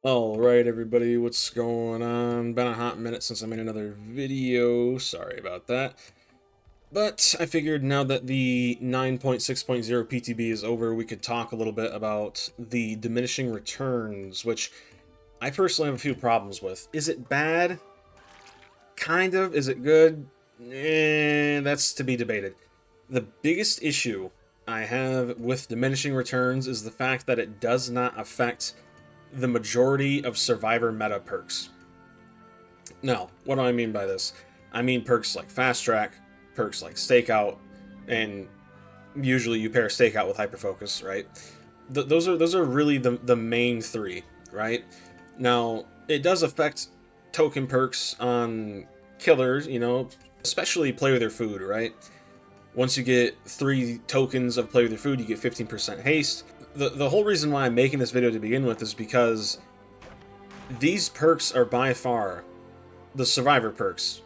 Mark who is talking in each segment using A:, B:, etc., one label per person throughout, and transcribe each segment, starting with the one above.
A: Alright everybody, what's going on? Been a hot minute since I made another video, sorry about that. But I figured now that the 9.6.0 PTB is over, we could talk a little bit about the diminishing returns, which I personally have a few problems with. Is it bad? Kind of. Is it good? That's to be debated. The biggest issue I have with diminishing returns is the fact that it does not affect the majority of survivor meta perks. Now, what do I mean by this? I mean perks like fast track, perks like stakeout, and usually you pair stakeout with hyperfocus, right? Those are really the main three, right? Now, it does affect token perks on killers, especially play with their food, right? Once you get 3 tokens of play with your food, you get 15% haste. The whole reason why I'm making this video to begin with is because these perks are by far, the survivor perks,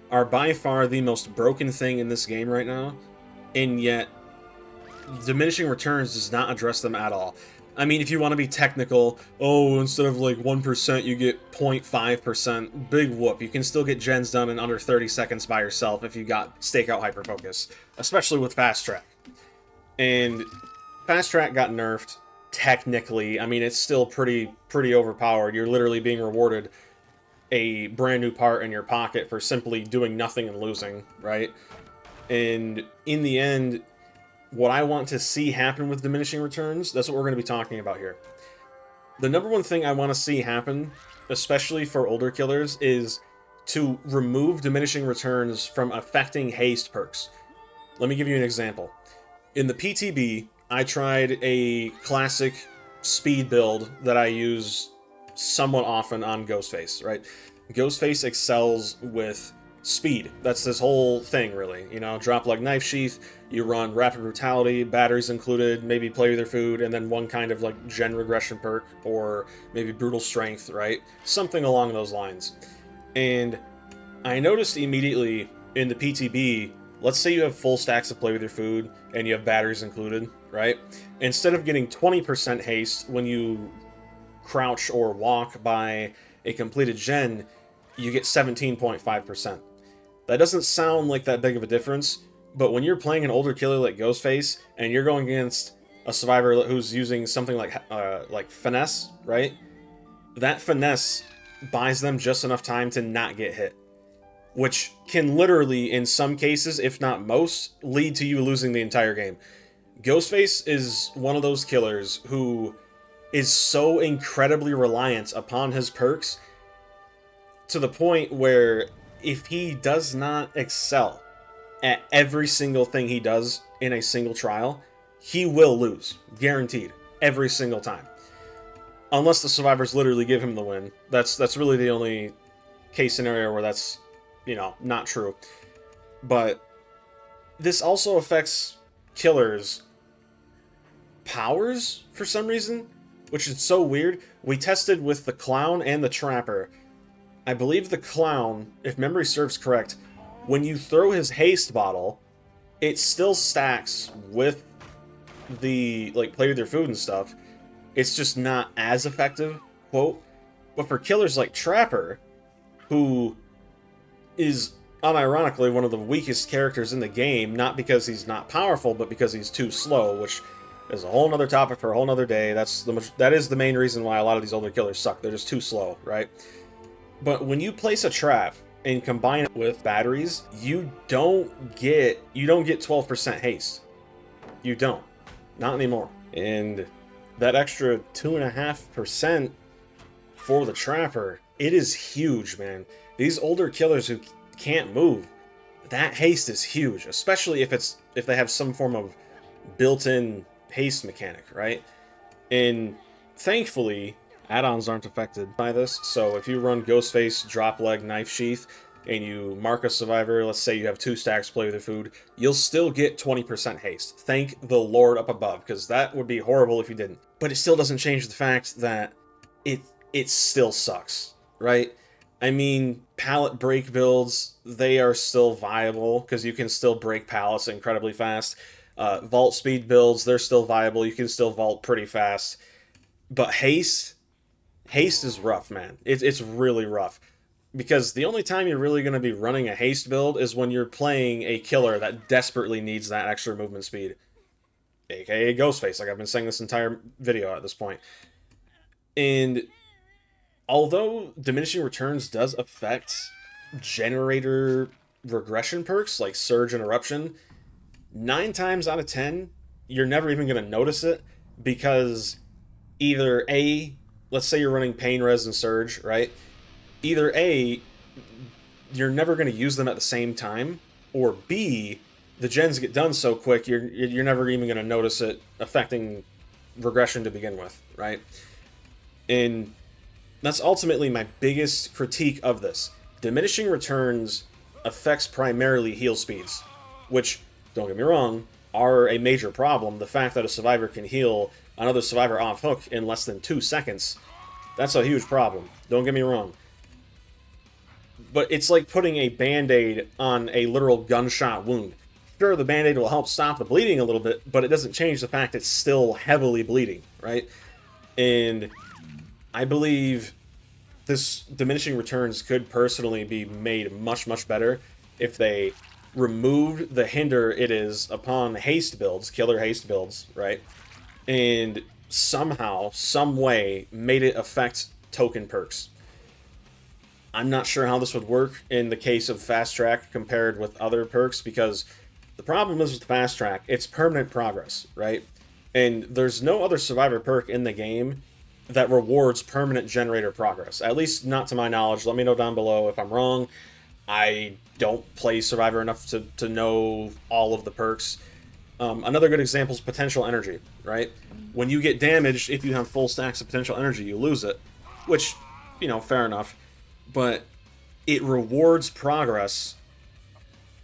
A: are by far the most broken thing in this game right now, and yet diminishing returns does not address them at all. I mean, if you want to be technical, oh, instead of like 1%, you get 0.5%, big whoop. You can still get gens done in under 30 seconds by yourself if you got stakeout hyperfocus, especially with fast track. And fast track got nerfed, technically. I mean, it's still pretty overpowered. You're literally being rewarded a brand new part in your pocket for simply doing nothing and losing, right? And in the end, what I want to see happen with diminishing returns, that's what we're going to be talking about here. The number one thing I want to see happen, especially for older killers, is to remove diminishing returns from affecting haste perks. Let me give you an example. In the PTB, I tried a classic speed build that I use somewhat often on Ghostface, right? Ghostface excels with speed. That's this whole thing, really. Drop leg knife sheath, you run rapid brutality, batteries included, maybe play with your food, and then one kind of like gen regression perk, or maybe brutal strength, right? Something along those lines. And I noticed immediately in the PTB, let's say you have full stacks of play with your food, and you have batteries included, right? Instead of getting 20% haste when you crouch or walk by a completed gen, you get 17.5%. That doesn't sound like that big of a difference, but when you're playing an older killer like Ghostface and you're going against a survivor who's using something like finesse, right? That finesse buys them just enough time to not get hit, which can literally, in some cases, if not most, lead to you losing the entire game. Ghostface is one of those killers who is so incredibly reliant upon his perks to the point where if he does not excel at every single thing he does in a single trial, he will lose. Guaranteed. Every single time. Unless the survivors literally give him the win. That's really the only case scenario where that's, not true. But this also affects killers' powers for some reason, which is so weird. We tested with the Clown and the Trapper. I believe the Clown, if memory serves correct, when you throw his haste bottle, it still stacks with the, play with your food and stuff. It's just not as effective, quote. But for killers like Trapper, who is unironically one of the weakest characters in the game, not because he's not powerful, but because he's too slow, which is a whole nother topic for a whole nother day. That is the main reason why a lot of these older killers suck. They're just too slow, right? But when you place a trap and combine it with batteries, you don't get 12% haste. You don't. Not anymore. And that extra 2.5% for the Trapper, it is huge, man. These older killers who can't move, that haste is huge, especially if they have some form of built-in haste mechanic, right? And thankfully, add-ons aren't affected by this, so if you run Ghostface, Drop Leg, Knife Sheath, and you mark a survivor, let's say you have 2 stacks play with your food, you'll still get 20% haste. Thank the Lord up above, because that would be horrible if you didn't. But it still doesn't change the fact that it still sucks, right? I mean, pallet break builds, they are still viable, because you can still break pallets incredibly fast. Vault speed builds, they're still viable, you can still vault pretty fast. But haste Haste is rough, man. It's really rough. Because the only time you're really going to be running a haste build is when you're playing a killer that desperately needs that extra movement speed. AKA Ghostface, like I've been saying this entire video at this point. And although Diminishing Returns does affect generator regression perks like Surge and Eruption, 9 times out of 10, you're never even going to notice it because either A, let's say you're running Pain Res and Surge, right? Either A, you're never going to use them at the same time, or B, the gens get done so quick you're never even going to notice it affecting regression to begin with, right? And that's ultimately my biggest critique of this. Diminishing Returns affects primarily heal speeds, which, don't get me wrong, are a major problem. The fact that a survivor can heal another survivor off hook in less than 2 seconds, that's a huge problem. Don't get me wrong. But it's like putting a band-aid on a literal gunshot wound. Sure, the band-aid will help stop the bleeding a little bit, but it doesn't change the fact it's still heavily bleeding, right? And I believe this Diminishing Returns could personally be made much, much better if they removed the hinder it is upon haste builds, killer haste builds, right? And somehow, some way, made it affect token perks. I'm not sure how this would work in the case of Fast Track compared with other perks, because the problem is with Fast Track, it's permanent progress, right? And there's no other survivor perk in the game that rewards permanent generator progress. At least not to my knowledge. Let me know down below if I'm wrong. I don't play Survivor enough to know all of the perks. Another good example is potential energy, right? When you get damaged, if you have full stacks of potential energy, you lose it. Which, you know, fair enough. But it rewards progress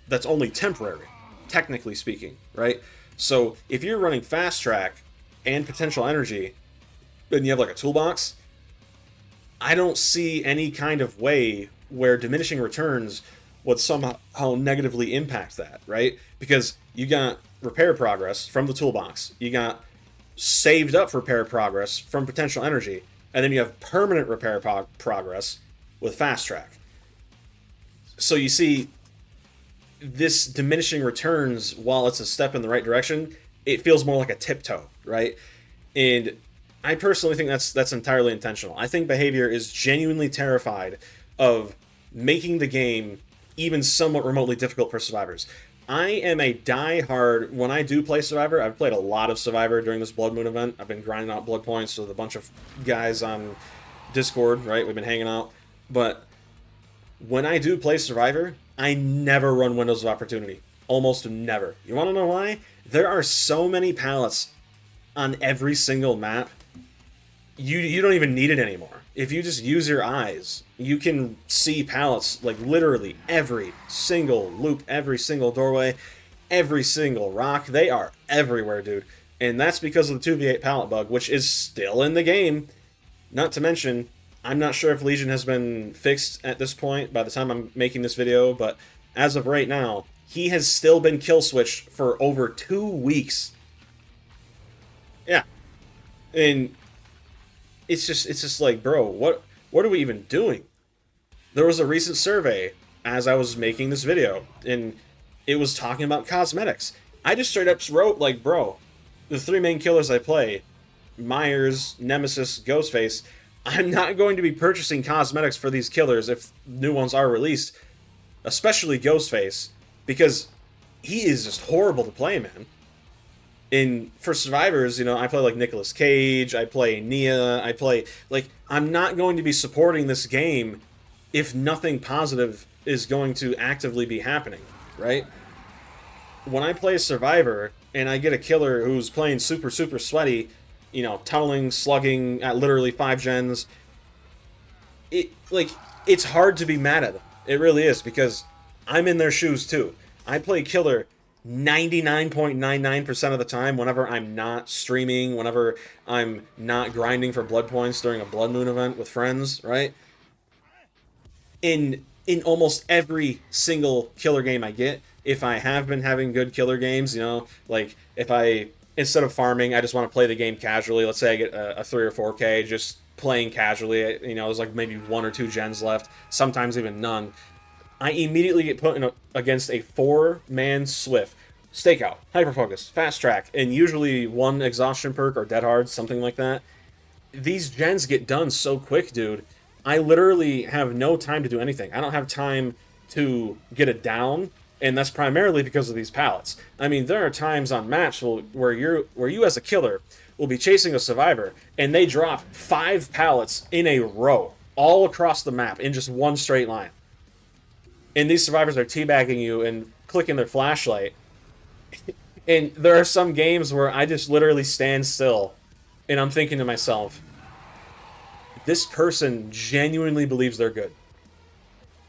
A: that's only temporary, technically speaking, right? So if you're running Fast Track and potential energy, and you have like a toolbox, I don't see any kind of way where Diminishing Returns would somehow negatively impact that, right? Because you got repair progress from the toolbox, you got saved up repair progress from potential energy, and then you have permanent repair progress with Fast Track. So you see, this Diminishing Returns, while it's a step in the right direction, it feels more like a tiptoe, right? And I personally think that's entirely intentional. I think Behavior is genuinely terrified of making the game even somewhat remotely difficult for survivors. I am a die-hard, when I do play Survivor, I've played a lot of Survivor during this Blood Moon event. I've been grinding out blood points with a bunch of guys on Discord, right? We've been hanging out. But when I do play Survivor, I never run Windows of Opportunity. Almost never. You want to know why? There are so many pallets on every single map. You don't even need it anymore. If you just use your eyes, you can see pallets, like literally every single loop, every single doorway, every single rock. They are everywhere, dude. And that's because of the 2v8 pallet bug, which is still in the game. Not to mention, I'm not sure if Legion has been fixed at this point by the time I'm making this video, but as of right now, he has still been kill switched for over 2 weeks. Yeah. And it's just like, bro, what are we even doing? There was a recent survey as I was making this video, and it was talking about cosmetics. I just straight up wrote, like, bro, the 3 main killers I play, Myers, Nemesis, Ghostface, I'm not going to be purchasing cosmetics for these killers if new ones are released, especially Ghostface, because he is just horrible to play, man. And for survivors, you know, I play like Nicolas Cage, I play Nia, I play, like, I'm not going to be supporting this game if nothing positive is going to actively be happening, right? When I play Survivor and I get a killer who's playing super, super sweaty, you know, tunneling, slugging at literally 5 gens, it's hard to be mad at them. It really is, because I'm in their shoes too. I play killer 99.99% of the time whenever I'm not streaming, whenever I'm not grinding for blood points during a Blood Moon event with friends, right? In almost every single killer game I get, if I have been having good killer games, you know, like if I, instead of farming, I just want to play the game casually, let's say I get a 3 or 4K, just playing casually, you know, there's like maybe 1 or 2 gens left, sometimes even none. I immediately get put in against a 4-man Swift, stakeout, hyperfocus, fast track, and usually 1 exhaustion perk or dead hard, something like that. These gens get done so quick, dude. I literally have no time to do anything. I don't have time to get it down, and that's primarily because of these pallets. I mean, there are times on maps where you as a killer will be chasing a survivor, and they drop 5 pallets in a row, all across the map, in just one straight line. And these survivors are teabagging you and clicking their flashlight. And there are some games where I just literally stand still, and I'm thinking to myself, this person genuinely believes they're good.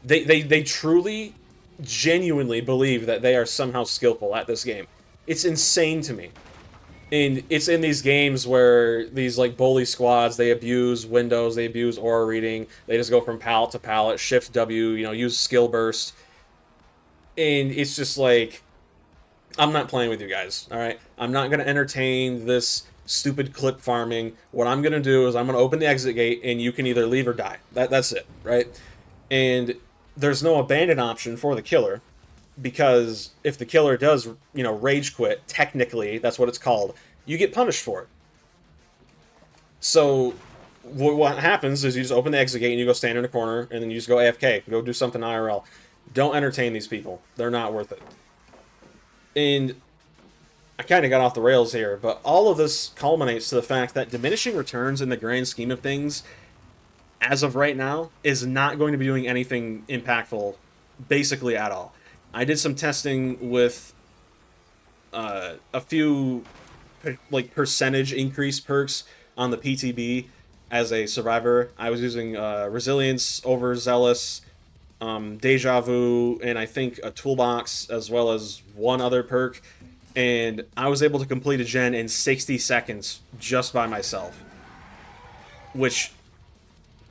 A: They truly, genuinely believe that they are somehow skillful at this game. It's insane to me. And it's in these games where these like bully squads, they abuse windows, they abuse aura reading, they just go from pallet to pallet, shift W, you know, use skill burst. And it's just like, I'm not playing with you guys, alright? I'm not going to entertain this stupid clip farming. What I'm going to do is I'm going to open the exit gate, and you can either leave or die. That's it, right? And there's no abandon option for the killer, because if the killer does, you know, rage quit, technically, that's what it's called, you get punished for it. So what happens is you just open the exit gate and you go stand in a corner, and then you just go AFK, go do something IRL. Don't entertain these people. They're not worth it. And I kind of got off the rails here, but all of this culminates to the fact that diminishing returns in the grand scheme of things, as of right now, is not going to be doing anything impactful, basically at all. I did some testing with a few like percentage increase perks on the PTB as a survivor. I was using Resilience, Overzealous, Deja Vu, and I think a Toolbox, as well as 1 other perk. And I was able to complete a gen in 60 seconds just by myself. Which,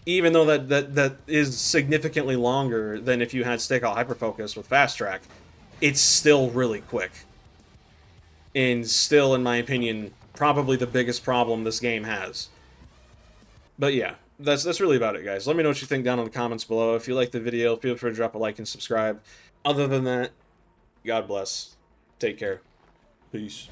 A: even though that is significantly longer than if you had Stakeout Hyperfocus with Fast Track, it's still really quick. And still, in my opinion, probably the biggest problem this game has. But yeah, that's really about it, guys. Let me know what you think down in the comments below. If you like the video, feel free to drop a like and subscribe. Other than that, God bless. Take care. Peace.